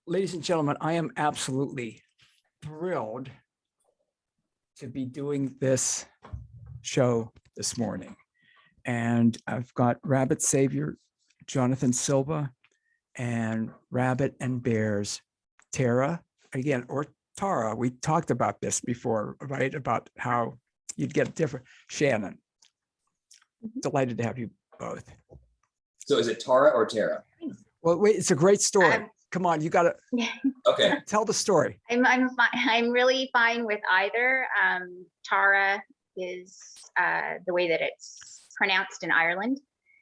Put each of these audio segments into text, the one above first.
ladies and gentlemen, I am absolutely thrilled to be doing this show this morning. And I've got Rabbit Savior, Jonathan Silva, and Rabbit and Bears, Tara, again, or Tara. We talked about this before, right? About how you'd get different. Shannon, delighted to have you both. So is it Tara or Tara? Well, wait, it's a great story. Come on, you got to Okay. tell the story. I'm really fine with either. Tara is the way that it's pronounced in Ireland.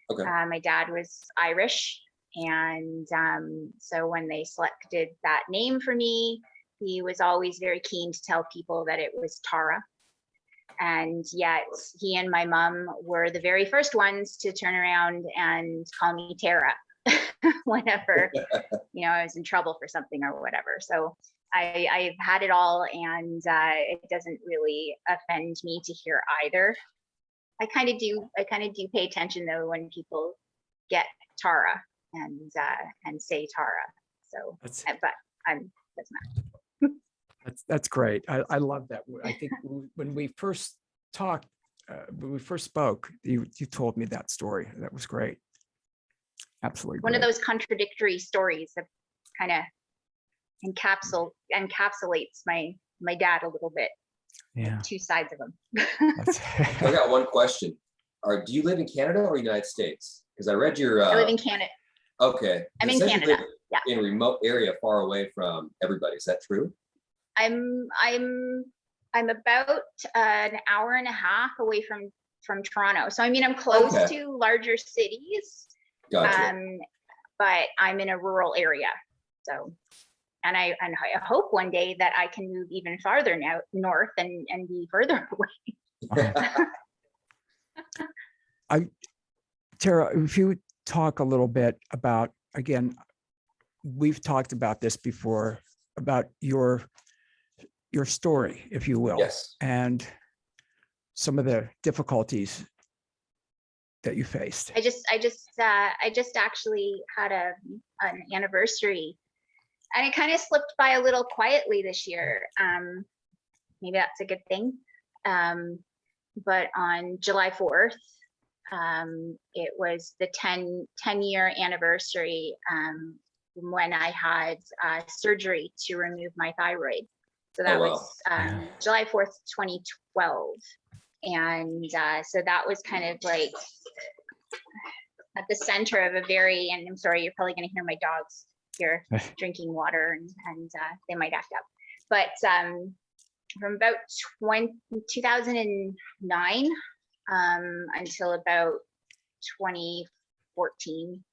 Okay. My dad was Irish, and so when they selected that name for me, he was always very keen to tell people that it was Tara. And yet he and my mom were the very first ones to turn around and call me Tara whenever I was in trouble for something or whatever. So I've had it all, and it doesn't really offend me to hear either. I kind of do pay attention though when people get Tara and say Tara. So that's not. That's great. I love that. I think when we first talked, when we first spoke, you told me that story. That was great. Absolutely. One of those contradictory stories that kind of encapsulates my dad a little bit. Yeah. Two sides of him. I got one question. Do you live in Canada or United States? Because I read your. I live in Canada. Okay. I'm in Canada. Yeah. In a remote area, far away from everybody. Is that true? I'm about an hour and a half away from Toronto. So I mean, I'm close to larger cities. Gotcha. But I'm in a rural area. So, and I hope one day that I can move even farther now north and be further away. Tara, if you would talk a little bit about, again, we've talked about this before, about your story, if you will. Yes. And some of the difficulties that you faced. I just actually had an anniversary, and it kind of slipped by a little quietly this year. Maybe that's a good thing. But on July 4th, it was the 10-year anniversary when I had surgery to remove my thyroid. So that was July 4th, 2012. And so that was kind of like at the center of a very, and I'm sorry, you're probably going to hear my dogs here drinking water and they might act up. But from about 2009 until about 2014,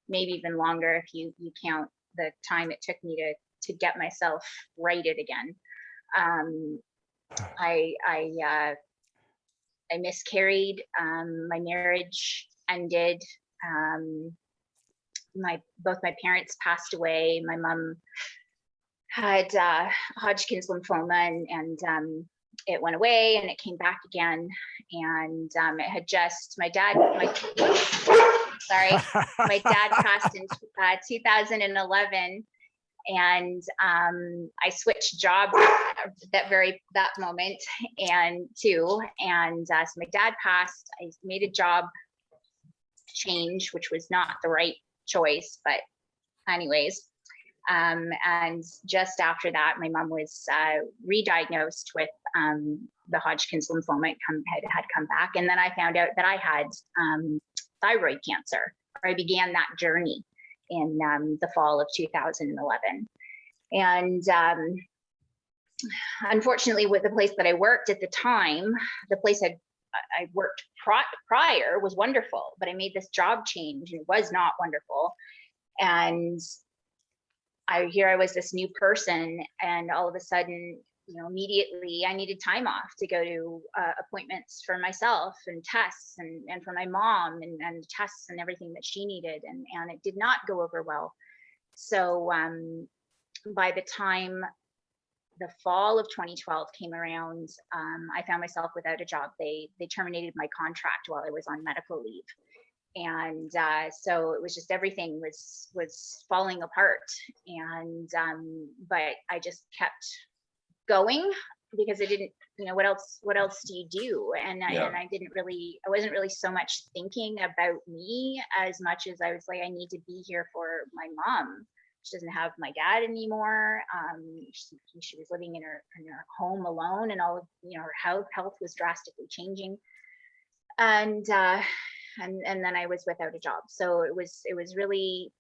maybe even longer if you count the time it took me to get myself righted again. I miscarried. My marriage ended. Both my parents passed away. My mom had Hodgkin's lymphoma, and it went away, and it came back again. And it had just my dad passed in 2011. And I switched jobs that moment and so my dad passed. I made a job change, which was not the right choice, but anyways, and just after that, my mom was re-diagnosed with the Hodgkin's lymphoma. Had come back, and then I found out that I had thyroid cancer. I began that journey in the fall of 2011. And unfortunately, with the place that I worked at the time, the place I worked prior was wonderful, but I made this job change and it was not wonderful. And I was this new person, and all of a sudden, immediately I needed time off to go to appointments for myself and tests and for my mom and tests and everything that she needed. And it did not go over well. So by the time the fall of 2012 came around, I found myself without a job. They terminated my contract while I was on medical leave. And so it was just, everything was falling apart. And but I just kept going, because I didn't, what else do you do? And Yeah. I wasn't really so much thinking about me as much as I was like, I need to be here for my mom. She doesn't have my dad anymore. She was living in her home alone, and all of, her health was drastically changing. And then I was without a job. So it was really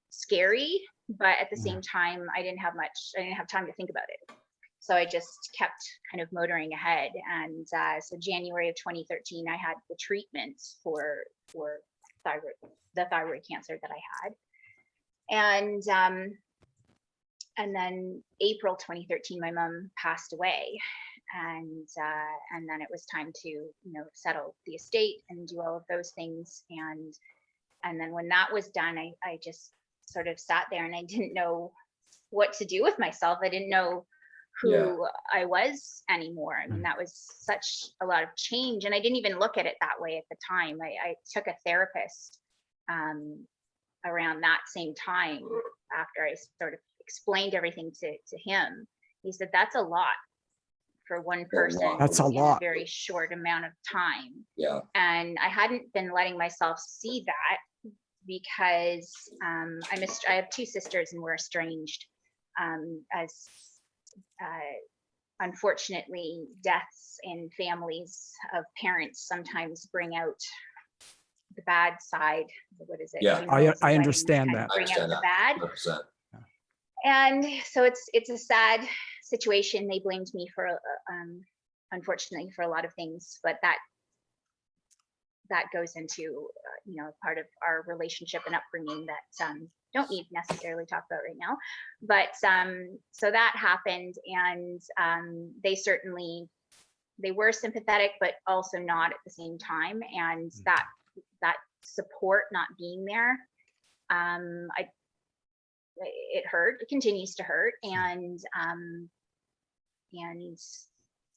scary, but at the same time, I didn't have time to think about it. So I just kept kind of motoring ahead. And so January of 2013, I had the treatment for the thyroid cancer that I had. And then April 2013, my mom passed away. And then it was time to, settle the estate and do all of those things. And then when that was done, I just sort of sat there, and I didn't know what to do with myself. I didn't know who I was anymore. I mean, that was such a lot of change, and I didn't even look at it that way at the time. I took a therapist around that same time, after I sort of explained everything to him. He said, that's a lot for one person. That's a in lot. a very short amount of time. Yeah. And I hadn't been letting myself see that, because I have two sisters, and we're estranged. As unfortunately, deaths in families of parents sometimes bring out the bad side. What is it? Yeah. I understand that. Bring out the bad. 100%. And so it's a sad situation. They blamed me for, unfortunately, for a lot of things, but that goes into, part of our relationship and upbringing that don't need to necessarily talk about right now. But so that happened, and they were sympathetic, but also not at the same time. And that support not being there, it hurt. It continues to hurt, and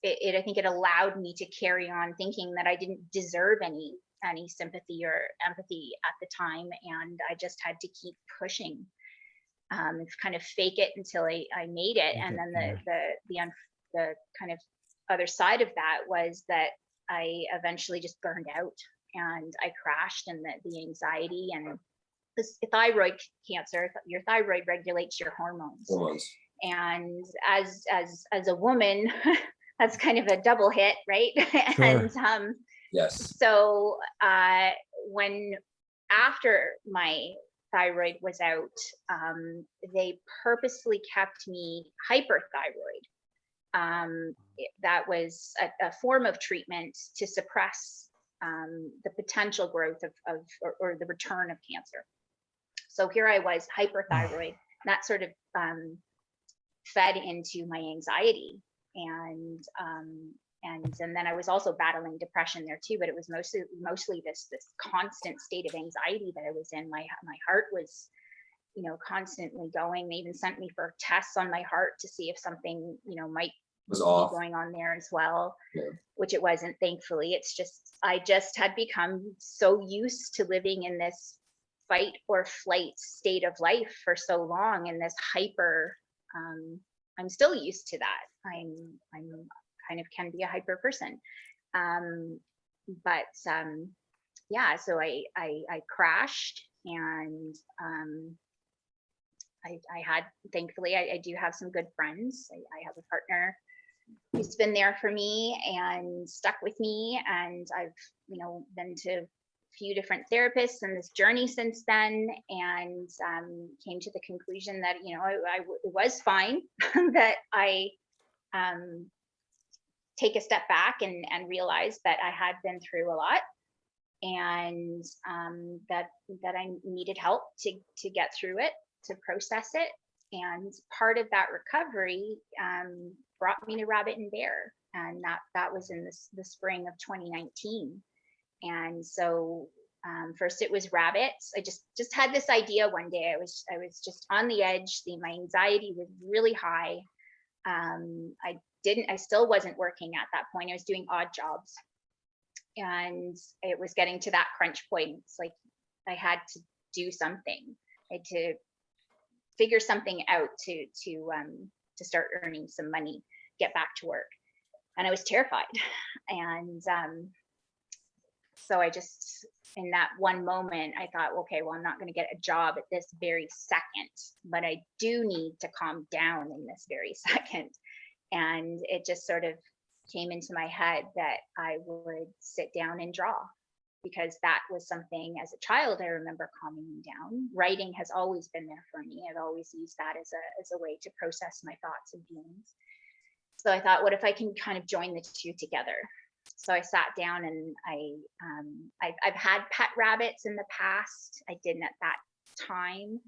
I think it allowed me to carry on thinking that I didn't deserve any sympathy or empathy at the time, and I just had to keep pushing, kind of fake it until I made it. And then the kind of other side of that was that I eventually just burned out, and I crashed, and the anxiety and the thyroid cancer. Your thyroid regulates your hormones. And as a woman, that's kind of a double hit, right? Sure. And Yes. so when after my thyroid was out, they purposely kept me hyperthyroid. That was a form of treatment to suppress the potential growth or the return of cancer. So here I was, hyperthyroid, that sort of fed into my anxiety. And then I was also battling depression there too, but it was mostly this constant state of anxiety that I was in. My heart was, constantly going. They even sent me for tests on my heart to see if something, might was be off. going on there as well, Yeah. which it wasn't, thankfully. It's just, I just had become so used to living in this fight or flight state of life for so long, and this hyper, I'm still used to that. I'm kind of can be a hyper person. But yeah, so I crashed, and I had, thankfully, I do have some good friends. I have a partner who's been there for me and stuck with me, and I've, been to a few different therapists in this journey since then, and came to the conclusion that, it was fine that I take a step back and realize that I had been through a lot, and that I needed help to get through it, to process it. And part of that recovery brought me to Rabbit and Bear, and that was in the spring of 2019. And so first it was rabbits. I just had this idea one day. I was just on the edge. My anxiety was really high. I still wasn't working at that point. I was doing odd jobs. and it was getting to that crunch point. It's like I had to do something. I had to figure something out to start earning some money, get back to work. And I was terrified. And so I just, in that one moment, I thought, okay, well, I'm not going to get a job at this very second, but I do need to calm down in this very second. And it just sort of came into my head that I would sit down and draw, because that was something as a child I remember calming me down. Writing has always been there for me. I've always used that as a way to process my thoughts and feelings. So I thought, what if I can kind of join the two together? So I sat down and I've had pet rabbits in the past. I didn't at that time.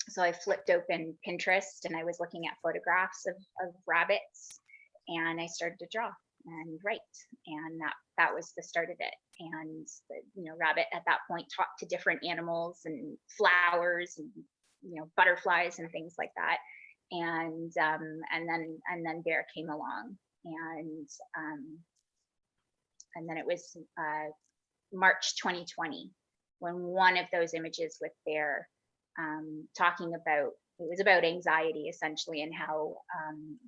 So I flipped open Pinterest and I was looking at photographs of rabbits, and I started to draw and write, and that was the start of it. And rabbit at that point talked to different animals and flowers and butterflies and things like that. And then bear came along, and then it was March 2020 when one of those images with bear talking about, it was about anxiety essentially, and how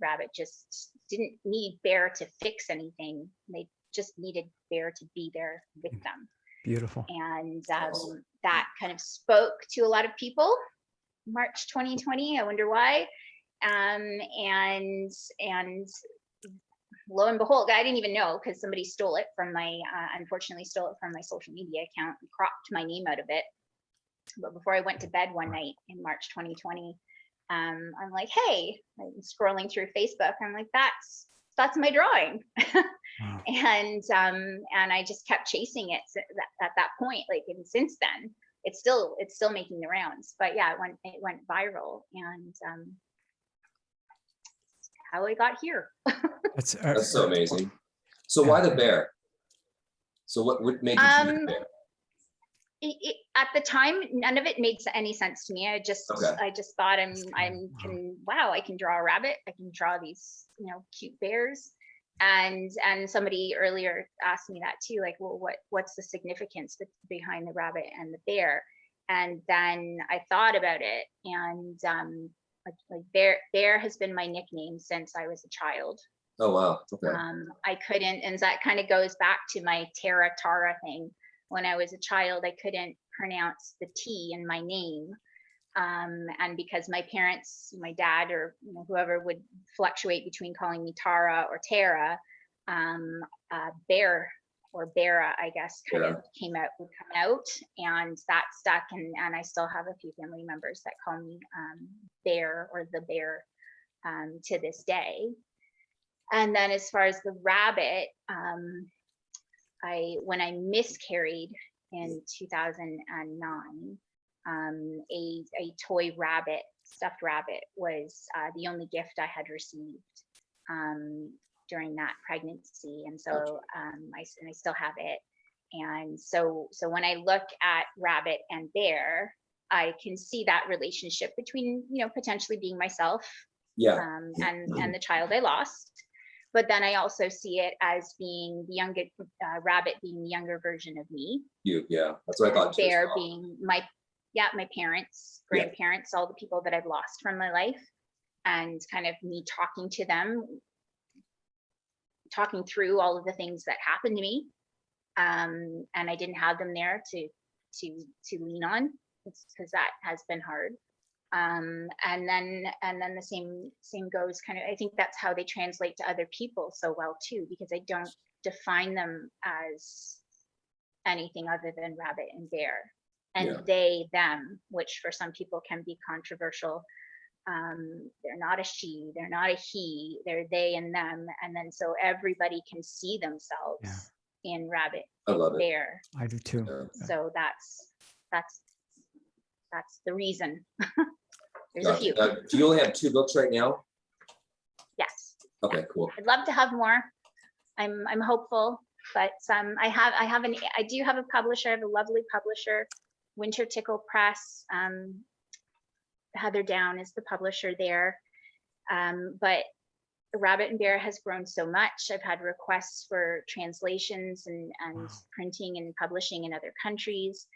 rabbit just didn't need bear to fix anything. They just needed bear to be there with them. Beautiful. And that kind of spoke to a lot of people. March 2020, I wonder why. And lo and behold, I didn't even know, because somebody stole it from my, unfortunately stole it from my social media account and cropped my name out of it. But before I went to bed one night in March 2020, I'm like, hey, I'm scrolling through Facebook. I'm like, that's my drawing. Wow. And I just kept chasing it at that point. Like, and since then, it's still making the rounds. But yeah, it went viral, and how I got here. That's so amazing. So why the bear? So what made you choose the bear? At the time, none of it made any sense to me. I just thought I can draw a rabbit. I can draw these, cute bears. And somebody earlier asked me that too, like, well, what's the significance behind the rabbit and the bear? And then I thought about it, and like bear has been my nickname since I was a child. Oh wow. Okay. I couldn't, and that kind of goes back to my Tara thing. When I was a child, I couldn't pronounce the T in my name. And because my parents, my dad or whoever would fluctuate between calling me Tara or Tara, Bear or Bera, I guess, would come out, and that stuck. And I still have a few family members that call me Bear or the Bear to this day. And then as far as the rabbit, when I miscarried in 2009, a toy rabbit, stuffed rabbit, was the only gift I had received during that pregnancy, and so I still have it. And so when I look at rabbit and bear, I can see that relationship between potentially being myself, and the child I lost. But then I also see it as being the younger rabbit being the younger version of me. Yeah, that's what I thought. Bear being my parents, grandparents, all the people that I've lost from my life, and kind of me talking to them, talking through all of the things that happened to me, and I didn't have them there to lean on, because that has been hard. And then the same goes kind of, I think that's how they translate to other people so well too, because I don't define them as anything other than rabbit and bear, and they, them, which for some people can be controversial. They're not a she, they're not a he, they're they and them. And then so everybody can see themselves in rabbit, I love bear. I do too. So that's the reason. There's a few. Do you only have 2 books right now? Yes. Okay, cool. I'd love to have more. I'm hopeful, but I do have a publisher. I have a lovely publisher, Winter Tickle Press. Heather Down is the publisher there. But Rabbit and Bear has grown so much. I've had requests for translations and Wow. printing and publishing in other countries.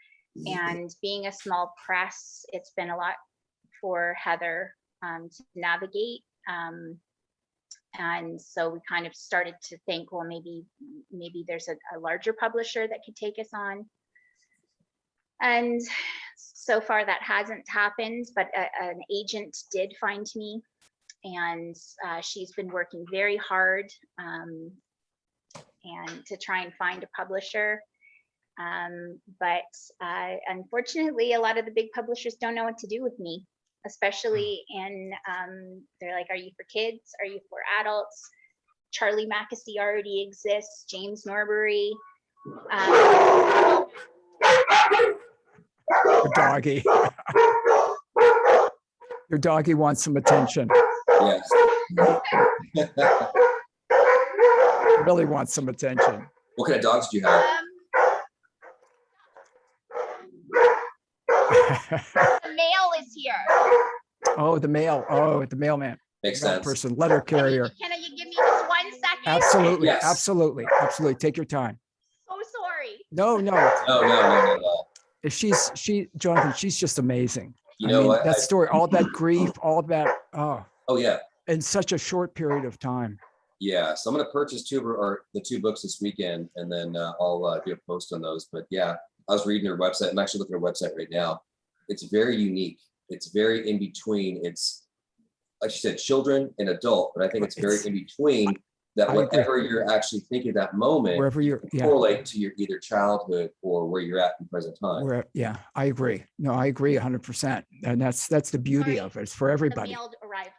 And being a small press, it's been a lot for Heather to navigate. And so we kind of started to think, well, maybe there's a larger publisher that could take us on. And so far that hasn't happened, but an agent did find me, and she's been working very hard and to try and find a publisher. But unfortunately, a lot of the big publishers don't know what to do with me, especially in, they're like, are you for kids? Are you for adults? Charlie Mackesy already exists, James Norbury. Your doggy. Your doggy wants some attention. Yes. Really wants some attention. What kind of dogs do you have? The mail is here. Oh, the mail. Oh, the mailman. Makes Mail sense. person, letter carrier. Can you give me just 1 second? Absolutely, Yes. absolutely, absolutely. Take your time. So sorry. No, no. No. If Jonathan, she's just amazing. You know what? That story, all that grief, all that, Oh yeah. in such a short period of time. Yeah, so I'm gonna purchase the two books this weekend, and then I'll do a post on those. But yeah, I was reading her website. I'm actually looking at her website right now. It's very unique. It's very in between. It's like she said, children and adult, but I think it's very in between. That I agree. whatever you're actually thinking at that moment, Wherever you're, yeah, correlate to your either childhood or where you're at in present time. yeah, I agree. No, I agree 100%. And that's the beauty Sorry. of it. It's for The everybody. mail arrived.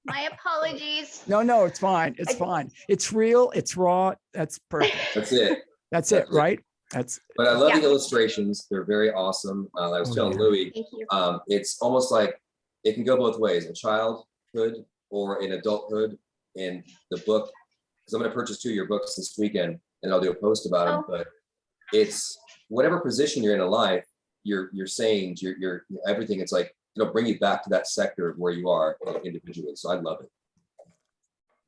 My apologies. No, it's fine. It's fine. It's real. It's raw. That's perfect. That's it. That's it, right? That's But I love Yeah. the illustrations. They're very awesome. I was Oh, telling yeah. Louis, Thank you. it's almost like it can go both ways, a childhood or an adulthood. And the book, because I'm going to purchase 2 of your books this weekend, and I'll do a post about them. Oh. But it's whatever position you're in life, you're saying you're everything. It's like it'll bring you back to that sector of where you are individually. So I love it.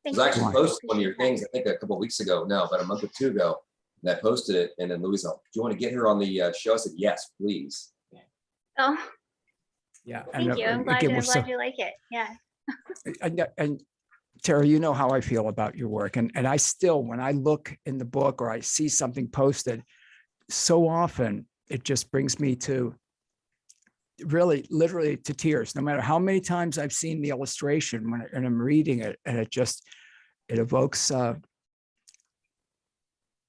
Thank Because I you. actually posted one of your things, I think a couple of weeks ago, no, about a month or 2 ago, and I posted it, and then Louis, do you want to get her on the show? I said, yes, please. Oh, yeah. thank you. I'm glad, again, I'm we're glad you like it. Yeah. and Tara, you know how I feel about your work. And I still, when I look in the book or I see something posted, so often it just brings me to really literally to tears, no matter how many times I've seen the illustration and I'm reading it, and it evokes, Good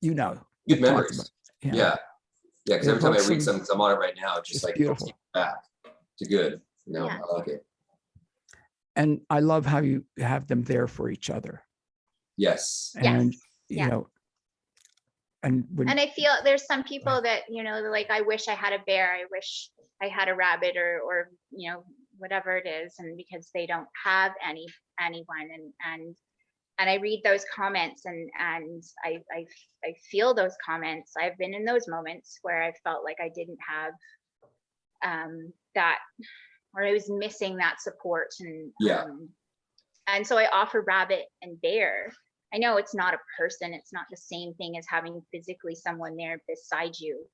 we've talked about- memories. Yeah. Because every time I read something, 'cause I'm on it right now, it's just It's like beautiful. takes me back to good. Yeah. I like it. And I love how you have them there for each other. Yes. And, Yes. you Yeah. know, and when, And I feel there's some people that, they're like, I wish I had a bear. I wish I had a rabbit or whatever it is. And because they don't have anyone and I read those comments and I feel those comments. I've been in those moments where I felt like I didn't have that, or I was missing that support. And so I offer rabbit and bear. I know it's not a person, it's not the same thing as having physically someone there beside you.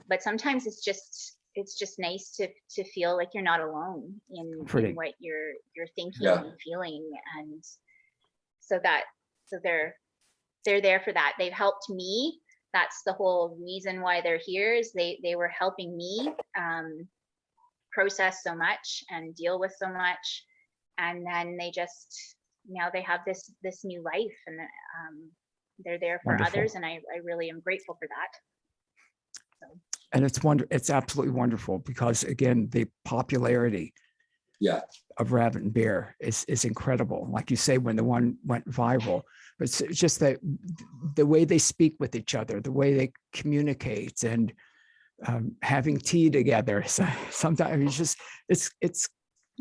But sometimes it's just nice to feel like you're not alone in what you're thinking and feeling. And so they're there for that. They've helped me. That's the whole reason why they're here, is they were helping me process so much and deal with so much. And then now they have this new life, and they're there for Wonderful. others. And I really am grateful for that. So. and it's absolutely wonderful because, again, the popularity of Rabbit and Bear is incredible. Like you say, when the one went viral, but it's just that the way they speak with each other, the way they communicate, and having tea together. So sometimes it's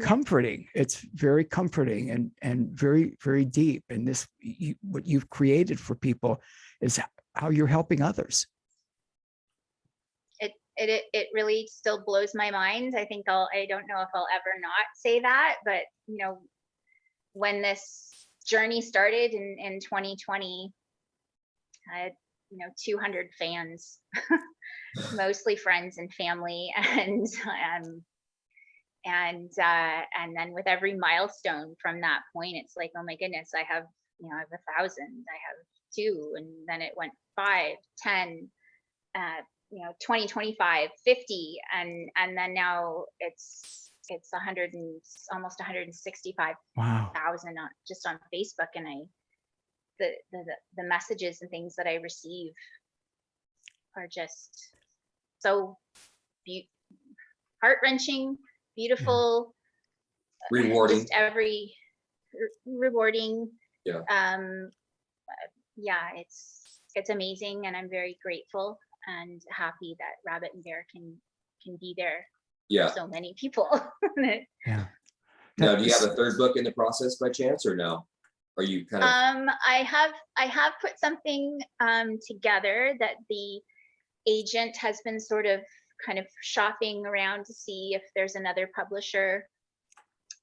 comforting. It's very comforting and very, very deep. And what you've created for people is how you're helping others. it really still blows my mind. I think I don't know if I'll ever not say that, but you know, when this journey started in 2020, I had, you know, 200 fans, mostly friends and family, and then with every milestone from that point, it's like, oh my goodness, I have 1,000, I have 2, and then it went 5, 10, 20, 25, 50, and then now it's 100 and almost 165,000 Wow. just on Facebook, and the messages and things that I receive are just so heart-wrenching, beautiful, Rewarding. just every rewarding. Yeah. Yeah, it's amazing, and I'm very grateful and happy that Rabbit and Bear can be there Yeah. for so many people. Yeah. Now, do you have a third book in the process by chance, or no? Are you kind of? I have put something together that the agent has been sort of kind of shopping around to see if there's another publisher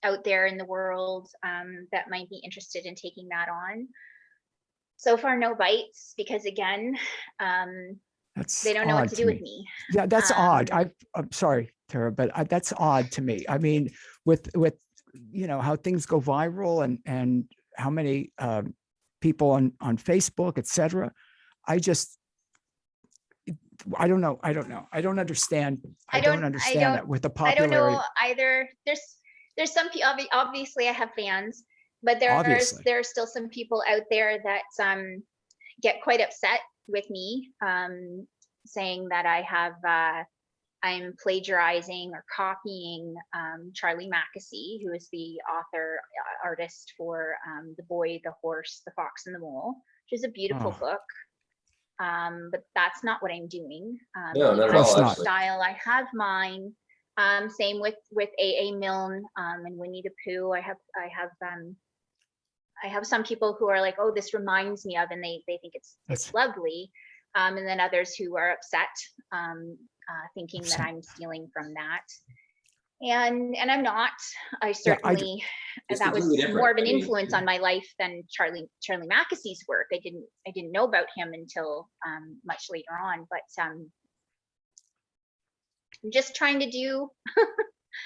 out there in the world that might be interested in taking that on. So far, no bites, because again, they don't know what to do with me. Yeah, that's odd. I'm sorry, Tara, but that's odd to me. I mean, with how things go viral and how many people on Facebook, etc. I don't know. I don't understand. I don't understand that with the popularity. I don't know either. There's some people, obviously I have fans, but there are still some people out there that get quite upset with me, saying that I'm plagiarizing or copying Charlie Mackesy, who is the artist for The Boy, the Horse, the Fox, and the Mole, which is a beautiful book. But that's not what I'm doing. No, not at all. Style, I have mine. Same with A.A. Milne and Winnie the Pooh. I have some people who are like, oh, this reminds me of, and they think it's lovely. And then others who are upset, thinking that I'm stealing from that. And I'm not. I certainly, that was more of an influence on my life than Charlie Mackesy's work. I didn't know about him until much later on, but I'm just trying to do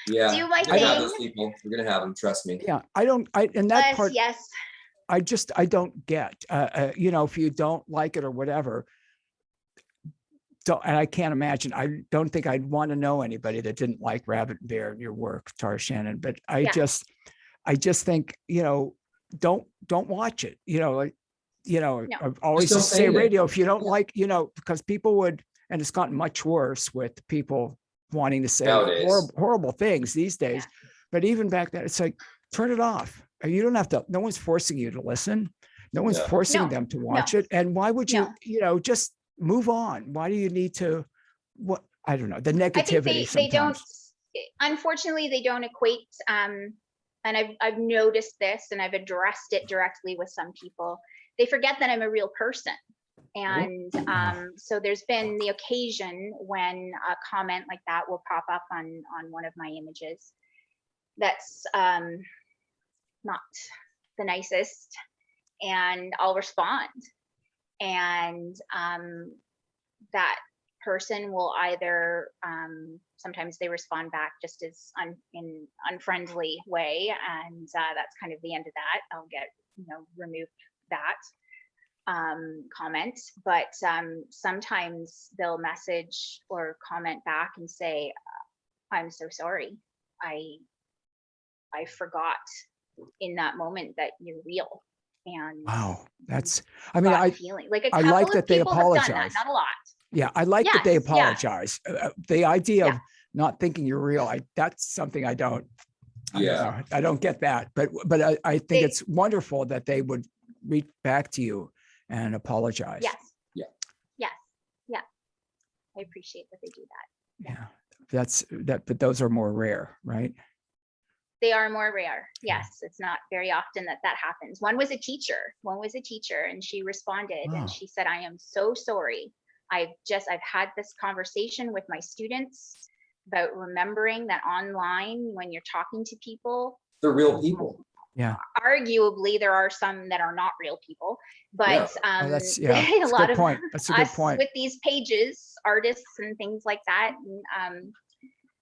my thing. Have those people. We're gonna have them, trust me. Yeah, and that part, yes. I don't get, if you don't like it or whatever. And I can't imagine. I don't think I'd want to know anybody that didn't like Rabbit and Bear and your work, Tara Shannon. But I just think, don't watch it. I always just say radio, if you don't like, because people would, and it's gotten much worse with people wanting to say horrible things these days. Yeah. But even back then, it's like, turn it off. You don't have to. No one's forcing you to listen. No one's forcing them to watch it. And why would you, just move on? Why do you need to, I don't know, the negativity. They don't, unfortunately, they don't equate. And I've noticed this, and I've addressed it directly with some people. They forget that I'm a real person. And so there's been the occasion when a comment like that will pop up on one of my images that's not the nicest, and I'll respond. And that person will either, sometimes they respond back just as in unfriendly way, and that's kind of the end of that. I'll get removed that comment. But sometimes they'll message or comment back and say, I'm so sorry. I forgot in that moment that you're real. And wow, that's, I mean, I feeling like I like that they apologize. Not a lot. Yeah, I like that they apologize. The idea of not thinking you're real, that's something I don't. I don't get that, but I think it's wonderful that they would reach back to you and apologize. Yes. I appreciate that they do that. But those are more rare, right? They are more rare. Yes, it's not very often that happens. One was a teacher, and she responded and she said, I am so sorry. I've had this conversation with my students about remembering that online, when you're talking to people, They're real people. Yeah. arguably there are some that are not real people, but Yeah. Oh, that's, a that's a lot good of point. That's a good us point. with these pages, artists and things like that,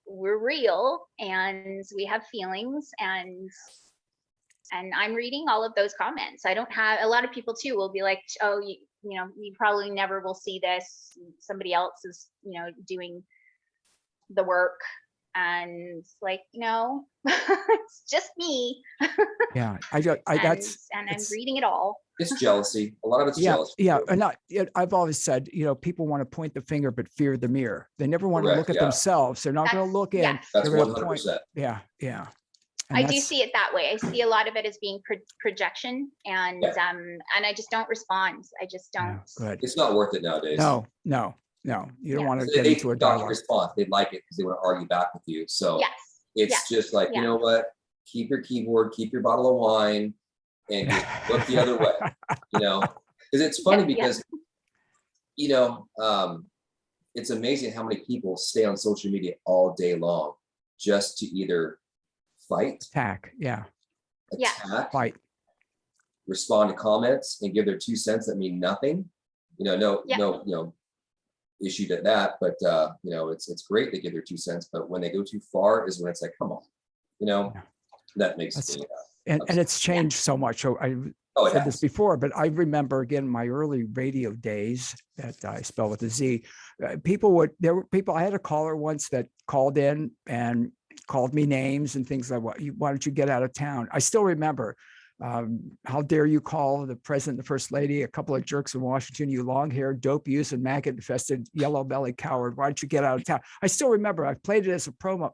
we're real and we have feelings, and I'm reading all of those comments. I don't have, a lot of people too will be like, oh, you know, you probably never will see this. Somebody else is, you know, doing the work. And it's like, no, it's just me. Yeah. I And that's, I'm it's- reading it all. It's jealousy. A lot of it's yeah, jealousy. yeah. And I've always said, you know, people want to point the finger, but fear the mirror. They never want to Correct, look at yeah. themselves. They're not going to That's- look in. yes. That's They're gonna point. 100%. Yeah. Yeah. And I do that's- see it that way. I see a lot of it as being projection, and Yeah. and I just don't respond. I just yeah, don't. good. It's not worth it nowadays. No, no, no. You don't Yeah. want to They get into a don't dialogue. respond. They like it because they want to argue back with you. So Yes. it's yes, just like, yeah. you know what? Keep your keyboard, keep your bottle of wine, and just look the other way. You know, because it's funny Yeah, yeah. because, you know, it's amazing how many people stay on social media all day long just to either fight, Attack. Yeah. Yeah. attack, Fight. respond to comments, and give their 2 cents that mean nothing. You know, Yeah. no, you know, issue to that, but you know, it's great they give their 2 cents, but when they go too far is when it's like, come on, you know, Yeah. that makes That's- me. And upset. it's changed so much. So I Oh, it said this has. before, but I remember again my early radio days that I spell with a Z. There were people. I had a caller once that called in and called me names and things like, why don't you get out of town? I still remember. How dare you call the president, the first lady, a couple of jerks in Washington, you long-haired, dope-using, maggot-infested, yellow-bellied coward. Why don't you get out of town? I still remember. I've played it as a promo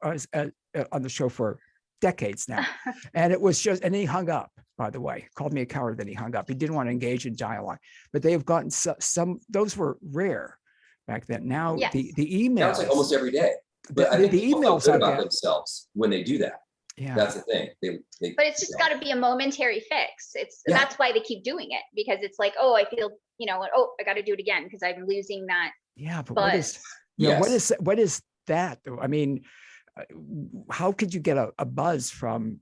on the show for decades now. And it was just, and he hung up, by the way, called me a coward, then he hung up. He didn't want to engage in dialogue, but they have gotten some, those were rare back then. Now Yes. the Now it's like almost emails, every day. But I the think people feel emails good I about get, themselves when they do that. yeah, That's the thing. They But it's just you know, got to be a momentary fix. Yeah. That's why they keep doing it, because it's like, oh, I feel, you know, oh, I got to do it again because I'm losing that. yeah, but But what is, you know, yes. what is that though? I mean, how could you get a buzz from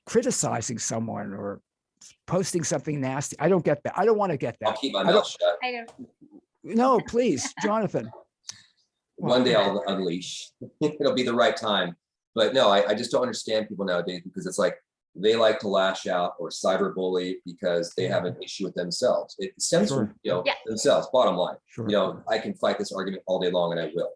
criticizing someone or posting something nasty? I don't get that. I don't want to get I'll that. keep my I mouth don't, shut. I don't. no, please, Jonathan. One day I'll unleash. It'll be the right time. But no, I just don't understand people nowadays because it's like they like to lash out or cyberbully because they have an issue with themselves. It stems Sure. from, you know, Yeah. themselves, bottom line. Sure. You know, I can fight this argument all day long and I will.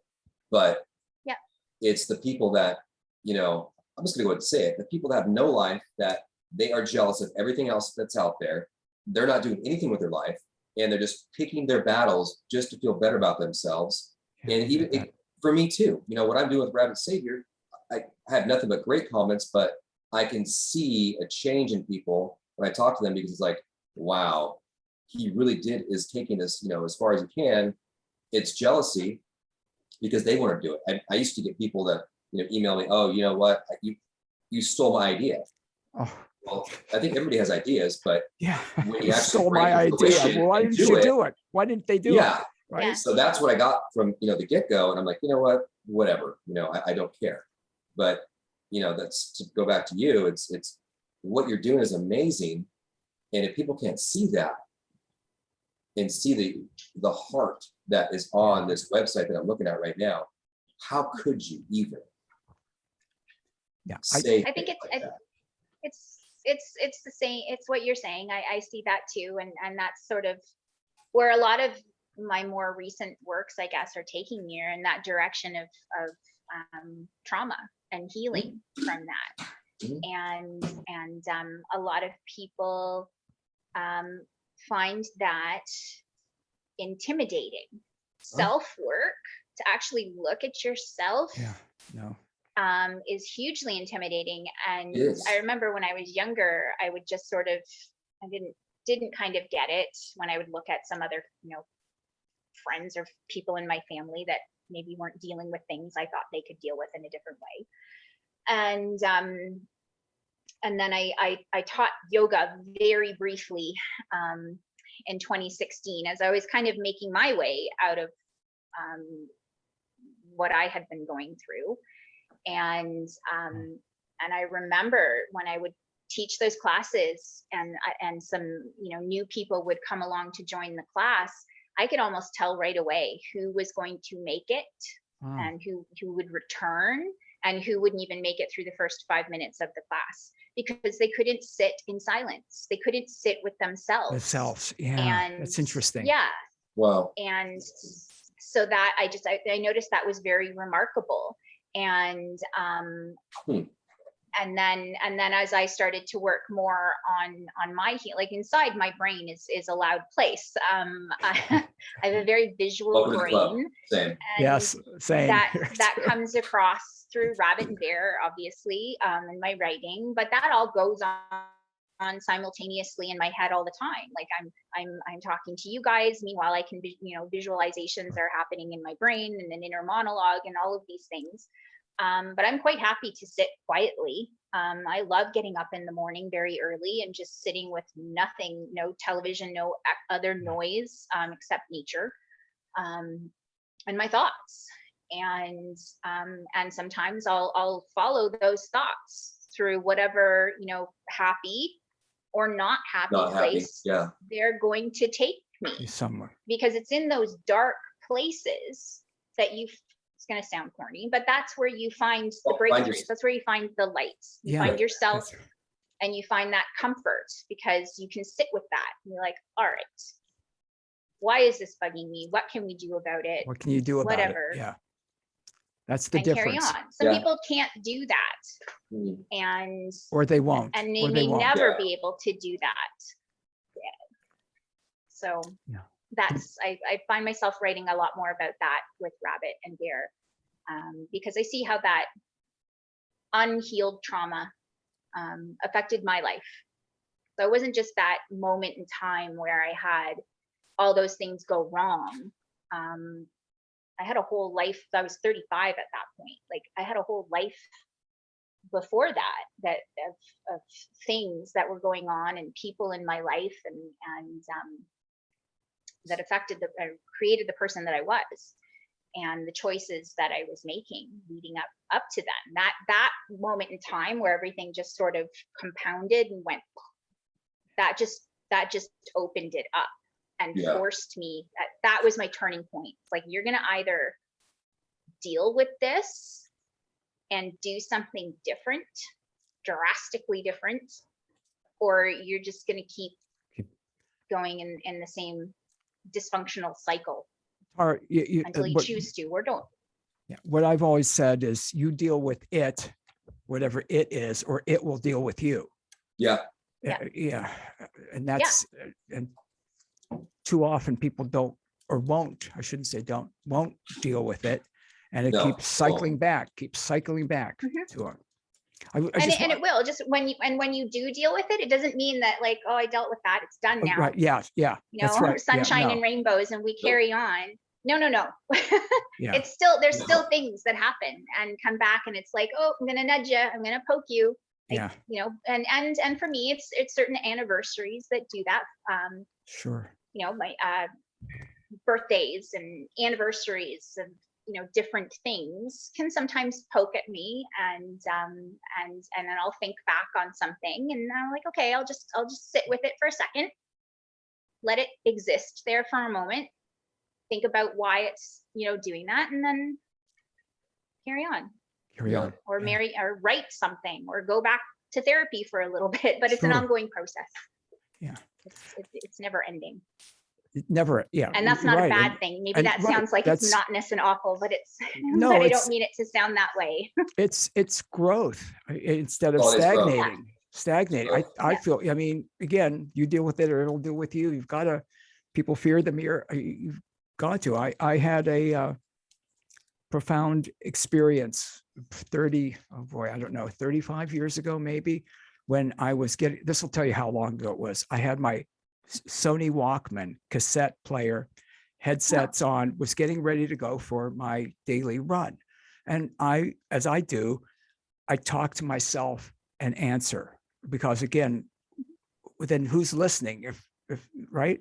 But Yeah. it's the people that, you know, I'm just gonna go ahead and say it, the people that have no life, that they are jealous of everything else that's out there. They're not doing anything with their life and they're just picking their battles just to feel better about themselves. Yeah, I And get even that. for me too, you know, what I'm doing with Rabbit Savior, I have nothing but great comments, but I can see a change in people when I talk to them because it's like, wow, he really is taking this, you know, as far as he can. It's jealousy because they want to do it. I used to get people that, you know, email me, oh, you know what, you stole my idea. Oh, Well, I think everybody has ideas, but yeah. when you You actually stole bring my it to idea. fruition Well, why and didn't do you it, do it? Why didn't they do it? yeah. Right. Yeah. So that's what I got from, you know, the get-go. And I'm like, you know what, whatever, you know, I don't care. But, you know, that's to go back to you. It's what you're doing is amazing. And if people can't see that and see the heart that is on this website that I'm looking at right now, how could you even Yeah. say I think things like that? it's the same. It's what you're saying. I see that too, and that's sort of where a lot of my more recent works, I guess, are taking me, in that direction of trauma and healing from that. Mhm. And a lot of people find that intimidating. Self-work, to actually look at yourself, Yeah. No. is hugely intimidating. And It is. I remember when I was younger, I would just sort of, I didn't kind of get it when I would look at some other, you know, friends or people in my family that maybe weren't dealing with things I thought they could deal with in a different way. And then I taught yoga very briefly, in 2016, as I was kind of making my way out of what I had been going through. And I remember when I would teach those classes and some, you know, new people would come along to join the class, I could almost tell right away who was going to make it and who would return and who wouldn't even make it through the first 5 minutes of the class, because they couldn't sit in silence. They couldn't sit with themselves. Yeah, And that's interesting. yeah. Wow. And so that I noticed that was very remarkable. And and then as I started to work more on my like inside my brain is a loud place. I have a very visual brain. Same. Yes, same. That comes across through Rabbit and Bear, obviously, in my writing, but that all goes on simultaneously in my head all the time. Like I'm talking to you guys, meanwhile I can visualizations are happening in my brain and an inner monologue and all of these things. But I'm quite happy to sit quietly. I love getting up in the morning very early and just sitting with nothing, no television, no other noise except nature and my thoughts. And sometimes I'll follow those thoughts through whatever, happy or not happy place they're going to take me somewhere, because it's in those dark places that it's going to sound corny, but that's where you find the breakthroughs. That's where you find the lights. You find yourself and you find that comfort because you can sit with that. And you're like, all right, why is this bugging me? What can we do about it? What can you do about it? Yeah. That's the difference. Carry on. Some people can't do that. And or they won't. And they may never be able to do that. Yeah. So that's I find myself writing a lot more about that with Rabbit and Bear, because I see how that unhealed trauma affected my life. So it wasn't just that moment in time where I had all those things go wrong. I had a whole life. I was 35 at that point. Like I had a whole life before that of things that were going on and people in my life and that affected created the person that I was and the choices that I was making leading up to then. That moment in time where everything just sort of compounded and went, that just opened it up and forced me. That was my turning point. It's like, you're going to either deal with this and do something different, drastically different, or you're just going to keep going in the same dysfunctional cycle until you choose to or don't. Yeah, what I've always said is you deal with it, whatever it is, or it will deal with you. Yeah. And that's and too often people don't or won't, I shouldn't say won't deal with it, and it keeps cycling back to it. And it will just when you do deal with it, it doesn't mean that like, oh, I dealt with that, it's done now. Right. Yeah. That's right. Sunshine and rainbows and we carry on. No. It's there's still things that happen and come back and it's like, oh, I'm gonna nudge you, I'm gonna poke you. Like, and for me it's certain anniversaries that do that. Sure. My birthdays and anniversaries of different things can sometimes poke at me and then I'll think back on something and I'm like, okay, I'll just sit with it for a second, let it exist there for a moment, think about why it's doing that, and then carry on or or write something or go back to therapy for a little bit, but it's an ongoing process. It's never ending. Never. And that's not a bad thing. Maybe that sounds like it's monotonous and awful, but it's no, but I don't mean it to sound that way. It's growth instead of stagnating. I feel, I mean, again, you deal with it or it'll deal with you. You've got to, people fear the mirror. You've got to. I had a profound experience 35 years ago, maybe, when I was this will tell you how long ago it was. I had my Sony Walkman cassette player, headsets on, was getting ready to go for my daily run. And as I do, I talk to myself and answer, because again, then who's listening? If right?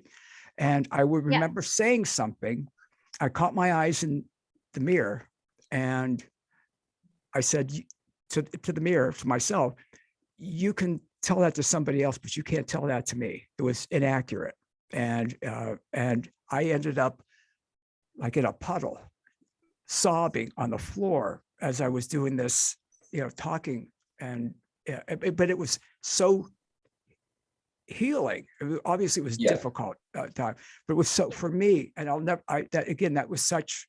And I would Yeah. remember saying something. I caught my eyes in the mirror and I said to the mirror, to myself, you can tell that to somebody else, but you can't tell that to me. It was inaccurate. And I ended up like in a puddle, sobbing on the floor as I was doing this, talking. And but it was so healing. Obviously, it was Yeah. difficult time, but it was so for me. And I'll never. That was such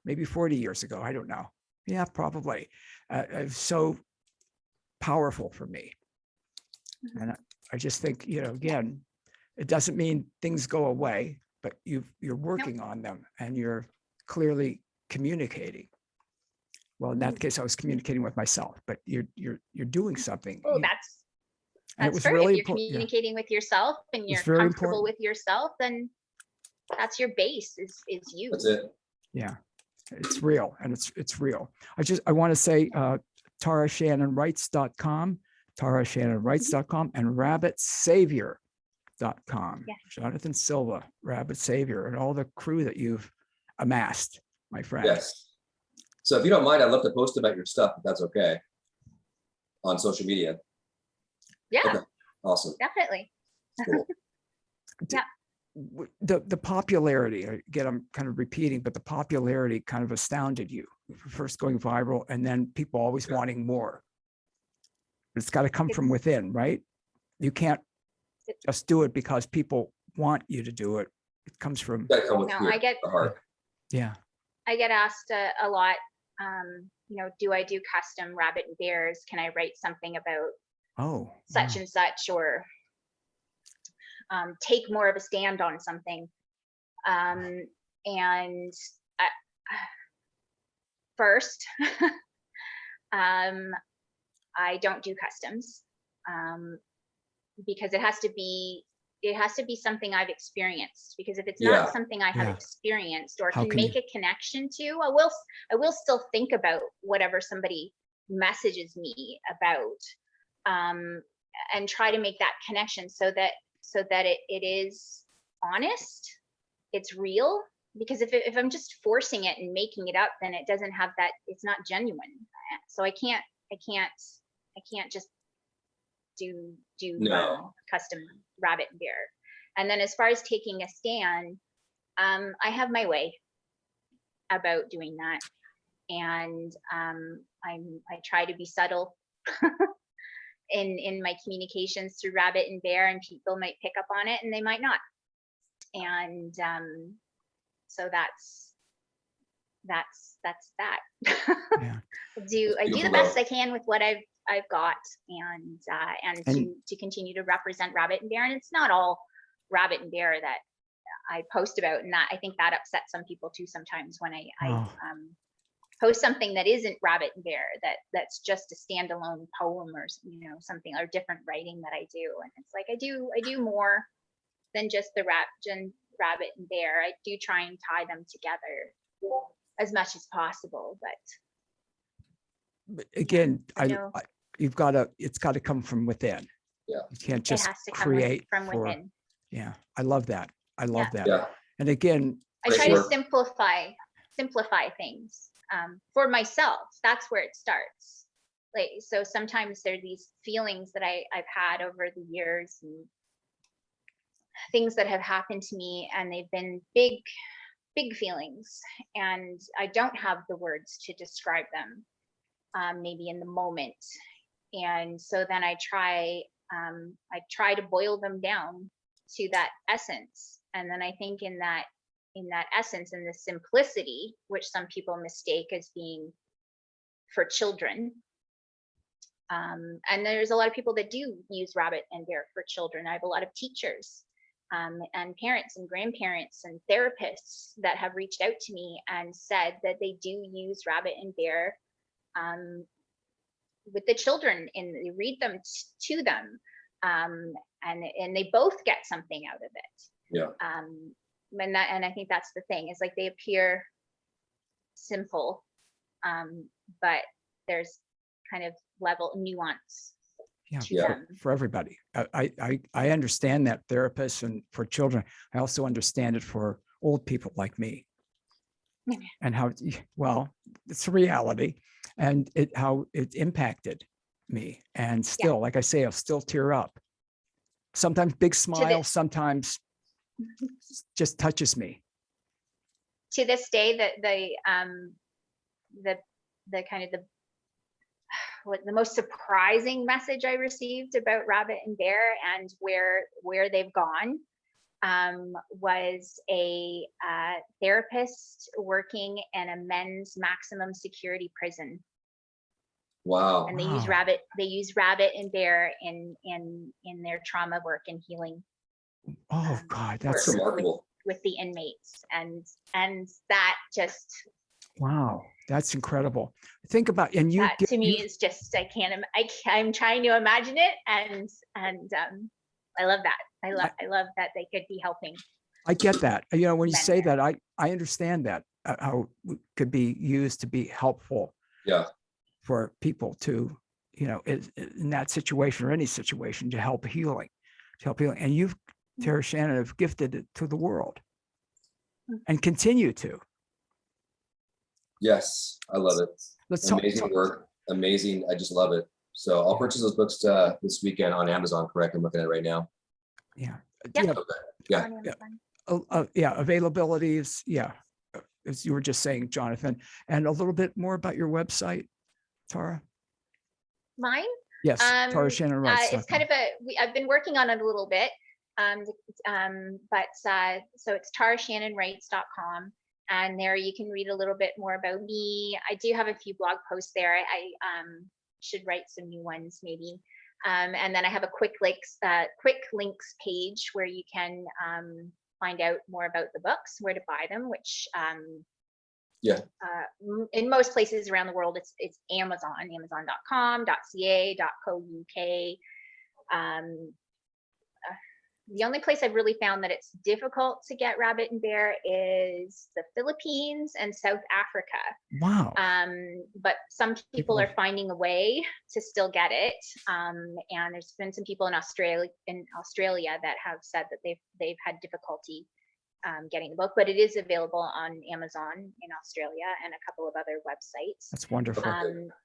maybe 40 years ago. I don't know. Yeah, probably. It was so powerful for me. And I just think, again, it doesn't mean things go away, but you're working on them and you're clearly communicating. Well, in that case, I was communicating with myself, but you're doing something. Oh, and it that's was fair. really If you're important. Yeah, communicating with yourself and was you're very comfortable important. with yourself, then that's your base is you. That's it. Yeah, it's real, and it's real. I want to say TaraShannonWrites.com, TaraShannonWrites.com, and RabbitSavior.com. Yeah. Jonathan Silva, Rabbit Savior, and all the crew that you've amassed, my friend. Yes. So if you don't mind, I'd love to post about your stuff, if that's okay, on social media. Yeah, Okay. Awesome. definitely. Cool. The popularity, again, I'm kind of repeating, but the popularity kind of astounded you. First going viral, and then people always wanting more. It's got to come from within, right? You can't just do it because people want you to do it. It comes from, Gotta come with No, fear, I get the heart. yeah. I get asked a lot, do I do custom rabbit and bears? Can I write something about Oh, such wow. and such, or take more of a stand on something? And first, I don't do customs because it has to be something I've experienced, because if it's Yeah. not something I have Yeah. experienced or How can can make you- a connection to, I will still think about whatever somebody messages me about, and try to make that connection so that it is honest, it's real. Because if I'm just forcing it and making it up, then it doesn't have that, it's not genuine. So I can't just do No. custom rabbit and bear. And then as far as taking a stand, I have my way about doing that. And I try to be subtle in my communications through rabbit and bear, and people might pick up on it and they might not. And so that's that. Yeah. I do the beautiful, best though. I can with what I've got, and to continue to represent rabbit and bear. And it's not all rabbit and bear that I post about, and that I think that upsets some people too sometimes when I Oh. post something that isn't rabbit and bear, that's just a standalone poem or something, or different writing that I do. And it's like I do more than just the rabbit and bear. I do try and tie them together as much as possible, But again, I know. it's got to come from within. Yeah. You can't It just has to come create from for, within. yeah. I love that. I love that. Yeah. And again, I Great try to work. simplify things for myself. That's where it starts. Like, so sometimes there are these feelings that I've had over the years, and things that have happened to me, and they've been big feelings, and I don't have the words to describe them, maybe in the moment. And so then I try to boil them down to that essence. And then I think in that essence, and the simplicity, which some people mistake as being for children, and there's a lot of people that do use rabbit and bear for children. I have a lot of teachers and parents and grandparents and therapists that have reached out to me and said that they do use rabbit and bear with the children, and they read them to them, and they both get something out of it. Yeah. And I think that's the thing, is like they appear simple, but there's kind of level nuance Yeah, to Yeah. them. for everybody. I understand that, therapists and for children. I also understand it for old people like me. Yeah. And how, well, it's a reality, and how it impacted me. And still, like I say, I'll still tear up. Sometimes big smile, sometimes just touches me. To this day, the kind of the most surprising message I received about Rabbit and Bear and where they've gone was a therapist working in a men's maximum security prison. Wow. And they use Rabbit and Bear in their trauma work and healing. Oh God, That's that's remarkable. With the inmates, and that just, wow, that's incredible. Think about, and you that to me is just, I'm trying to imagine it, and I love that. I love that they could be helping. I get that. You know, when you men say there. that, I understand that, how it could be used to be helpful Yeah. for people to, you know, in that situation or any situation, to help healing. And you've, Tara Shannon, have gifted it to the world and continue to. Yes, I love it. Let's Amazing work. Amazing. I just love it. So I'll purchase those books this weekend on Amazon, correct? I'm looking at it right now. Yeah. Yep. Yeah. Okay. Yeah. On Amazon. Yeah. Availability is, yeah. As you were just saying, Jonathan, and a little bit more about your website, Tara. Mine? Yes. Tara Shannon writes. It's kind of I've been working on it a little bit. But so it's tarashannonwrites.com, and there you can read a little bit more about me. I do have a few blog posts there. I should write some new ones maybe. And then I have a quick links page where you can find out more about the books, where to buy them, which in most places around the world it's Amazon, amazon.com, .ca, .co.uk. The only place I've really found that it's difficult to get Rabbit and Bear is the Philippines and South Africa. Wow. But some people are finding a way to still get it. And there's been some people in Australia that have said that they've had difficulty getting the book, but it is available on Amazon in Australia and a couple of other websites. That's wonderful.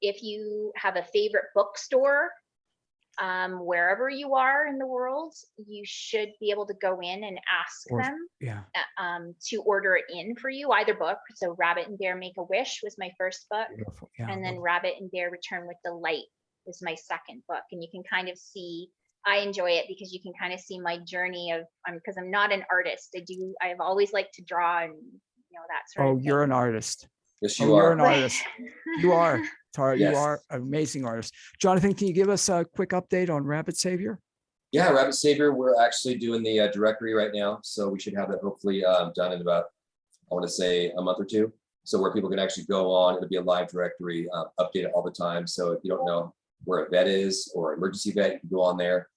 If you have a favorite bookstore, wherever you are in the world, you should be able to go in and ask them to order it in for you, either book. So Rabbit and Bear Make a Wish was my first book. Yeah, and then Rabbit and Bear Return with Delight is my second book. And you can kind of see, I enjoy it because you can kind of see my journey of, because I'm not an artist. I've always liked to draw and, you know, that sort of thing. You're an artist. Yes, you are. You're an artist. You are, Tara. Yes. You are an amazing artist. Jonathan, can you give us a quick update on Rabbit Savior? Yeah, Rabbit Savior, we're actually doing the directory right now. So we should have that hopefully done in about, I want to say, a month or two. So where people can actually go on, it'll be a live directory, update it all the time. So if you don't know where a vet is or emergency vet, you can go on there,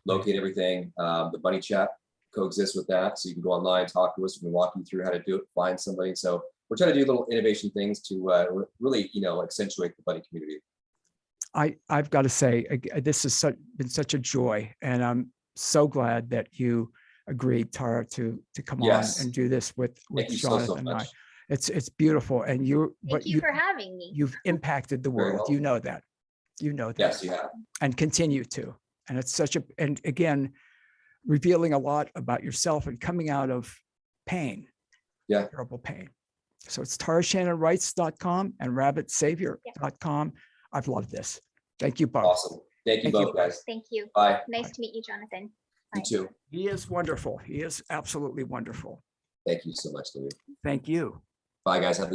locate everything. The bunny chat coexists with that. So you can go online, talk to us, we can walk you through how to do it, find somebody. So we're trying to do little innovation things to really, you know, accentuate the bunny community. I've got to say, this has been such a joy, and I'm so glad that you agreed, Tara, to come on and do this with Jonathan and I. It's beautiful, and thank you for having me. You've impacted the world. You know that. You know that. Yes, you have. And continue to. And it's and again, revealing a lot about yourself and coming out of pain. Yeah. Terrible pain. So it's tarashannonwrites.com and rabbitsavior.com. I've loved this. Thank you both. Awesome. Thank you both, guys. Thank you. Bye. Nice to meet you, Jonathan. You too. He is wonderful. He is absolutely wonderful. Thank you so much, Louis. Thank you. Bye, guys. Have a